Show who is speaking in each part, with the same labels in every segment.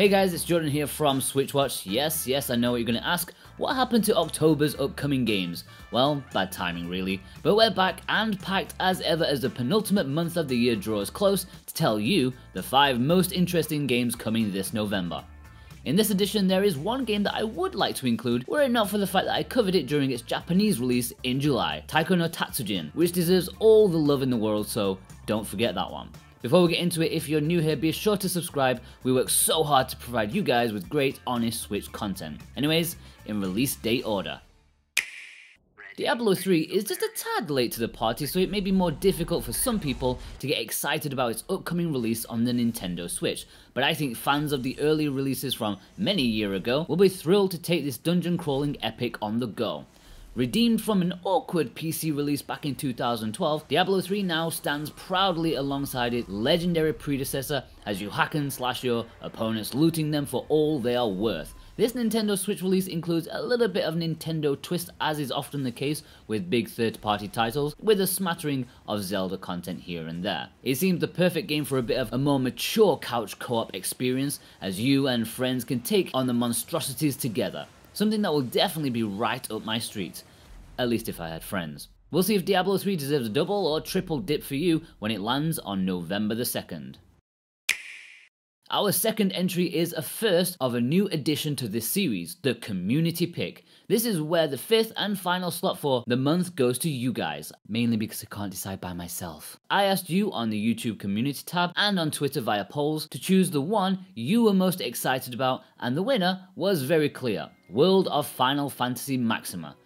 Speaker 1: Hey guys, it's Jordan here from SwitchWatch. Yes, I know what you're going to ask. What happened to October's upcoming games? Well, bad timing really. But we're back and packed as ever as the penultimate month of the year draws close to tell you the 5 most interesting games coming this November. In this edition, there is one game that I would like to include were it not for the fact that I covered it during its Japanese release in July, Taiko no Tatsujin, which deserves all the love in the world, so don't forget that one. Before we get into it, if you're new here, be sure to subscribe. We work so hard to provide you guys with great, honest Switch content. Anyways, in release date order. Diablo 3 is just a tad late to the party, so it may be more difficult for some people to get excited about its upcoming release on the Nintendo Switch, but I think fans of the early releases from many years ago will be thrilled to take this dungeon crawling epic on the go. Redeemed from an awkward PC release back in 2012, Diablo 3 now stands proudly alongside its legendary predecessor as you hack and slash your opponents, looting them for all they are worth. This Nintendo Switch release includes a little bit of Nintendo twist, as is often the case with big third-party titles, with a smattering of Zelda content here and there. It seems the perfect game for a bit of a more mature couch co-op experience, as you and friends can take on the monstrosities together. Something that will definitely be right up my street. At least if I had friends. We'll see if Diablo 3 deserves a double or triple dip for you when it lands on November the 2nd. Our second entry is a first of a new addition to this series, the Community Pick. This is where the 5th and final slot for the month goes to you guys, mainly because I can't decide by myself. I asked you on the YouTube community tab and on Twitter via polls to choose the one you were most excited about, and the winner was very clear: World of Final Fantasy Maxima.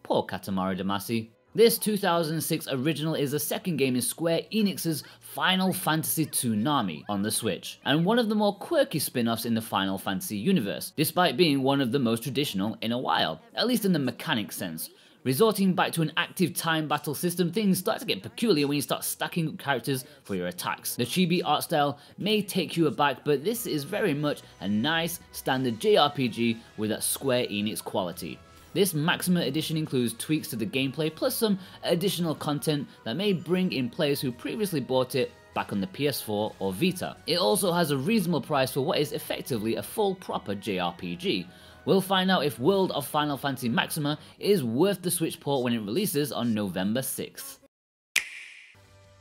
Speaker 1: Poor Katamari Damacy. This 2006 original is the second game in Square Enix's Final Fantasy Tsunami on the Switch, and one of the more quirky spin-offs in the Final Fantasy universe, despite being one of the most traditional in a while, at least in the mechanic sense. Resorting back to an active time battle system, things start to get peculiar when you start stacking up characters for your attacks. The chibi art style may take you aback, but this is very much a nice standard JRPG with that Square Enix quality. This Maxima edition includes tweaks to the gameplay plus some additional content that may bring in players who previously bought it back on the PS4 or Vita. It also has a reasonable price for what is effectively a full proper JRPG. We'll find out if World of Final Fantasy Maxima is worth the Switch port when it releases on November 6th.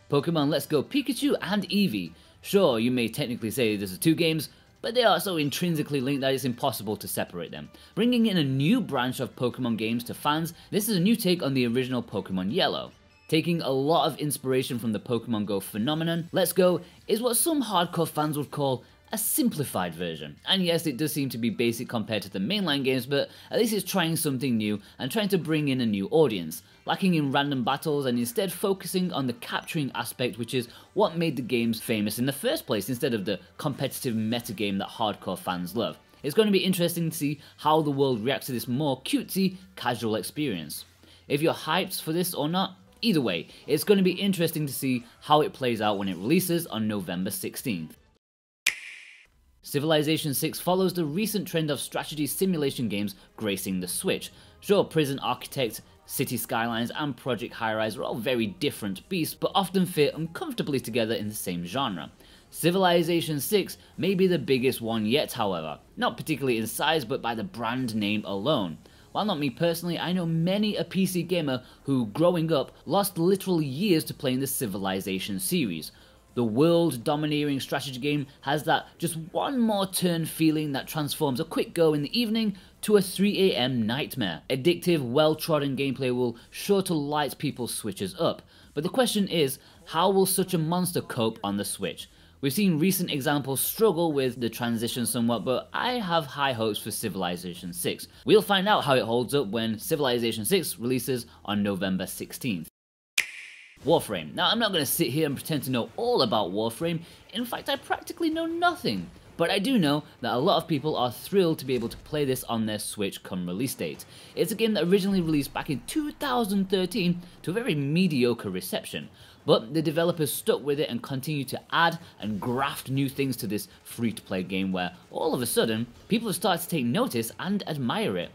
Speaker 1: Pokemon Let's Go Pikachu and Eevee. Sure, you may technically say this is 2 games, but they are so intrinsically linked that it's impossible to separate them. Bringing in a new branch of Pokemon games to fans, this is a new take on the original Pokemon Yellow. Taking a lot of inspiration from the Pokemon Go phenomenon, Let's Go is what some hardcore fans would call a simplified version. And yes, it does seem to be basic compared to the mainline games, but at least it's trying something new and trying to bring in a new audience, lacking in random battles and instead focusing on the capturing aspect, which is what made the games famous in the first place, instead of the competitive metagame that hardcore fans love. It's going to be interesting to see how the world reacts to this more cutesy, casual experience. If you're hyped for this or not, either way, it's going to be interesting to see how it plays out when it releases on November 16th. Civilization 6 follows the recent trend of strategy simulation games gracing the Switch. Sure, Prison Architect, City Skylines and Project High-Rise are all very different beasts, but often fit uncomfortably together in the same genre. Civilization 6 may be the biggest one yet, however, not particularly in size but by the brand name alone. While not me personally, I know many a PC gamer who, growing up, lost literal years to playing the Civilization series. The world-domineering strategy game has that just one more turn feeling that transforms a quick go in the evening to a 3 AM nightmare. Addictive, well-trodden gameplay will sure to light people's Switches up, but the question is, how will such a monster cope on the Switch? We've seen recent examples struggle with the transition somewhat, but I have high hopes for Civilization 6. We'll find out how it holds up when Civilization 6 releases on November 16th. Warframe. Now, I'm not going to sit here and pretend to know all about Warframe. In fact, I practically know nothing. But I do know that a lot of people are thrilled to be able to play this on their Switch come release date. It's a game that originally released back in 2013 to a very mediocre reception, but the developers stuck with it and continue to add and graft new things to this free-to-play game where, all of a sudden, people have started to take notice and admire it.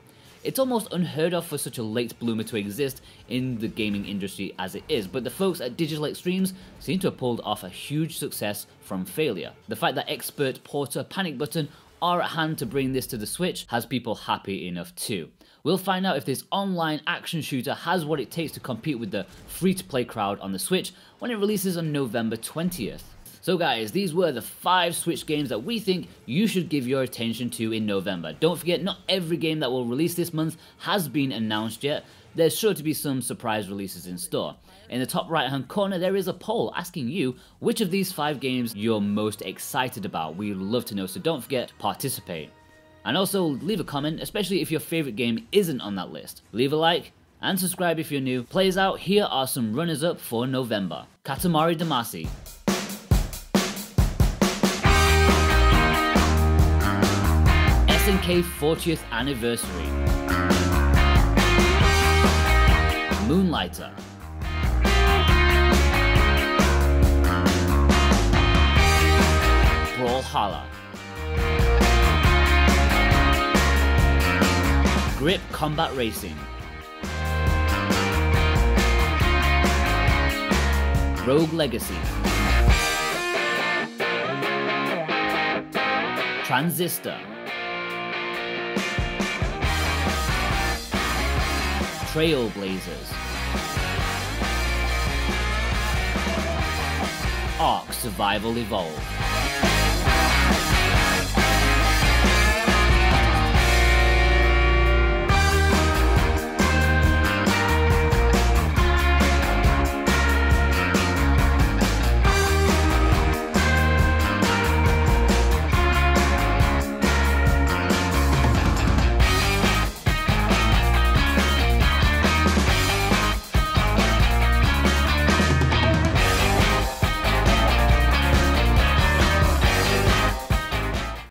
Speaker 1: It's almost unheard of for such a late bloomer to exist in the gaming industry as it is, but the folks at Digital Extremes seem to have pulled off a huge success from failure. The fact that expert porter Panic Button are at hand to bring this to the Switch has people happy enough too. We'll find out if this online action shooter has what it takes to compete with the free-to-play crowd on the Switch when it releases on November 20th. So guys, these were the 5 Switch games that we think you should give your attention to in November. Don't forget, not every game that will release this month has been announced yet. There's sure to be some surprise releases in store. In the top right hand corner there is a poll asking you which of these 5 games you're most excited about. We'd love to know, so don't forget to participate. And also leave a comment, especially if your favourite game isn't on that list. Leave a like and subscribe if you're new. Plays out, here are some runners up for November. Katamari Damacy, SNK 40th Anniversary, Moonlighter, Brawlhalla, Grip Combat Racing, Rogue Legacy, Transistor, Trailblazers, Ark Survival Evolved.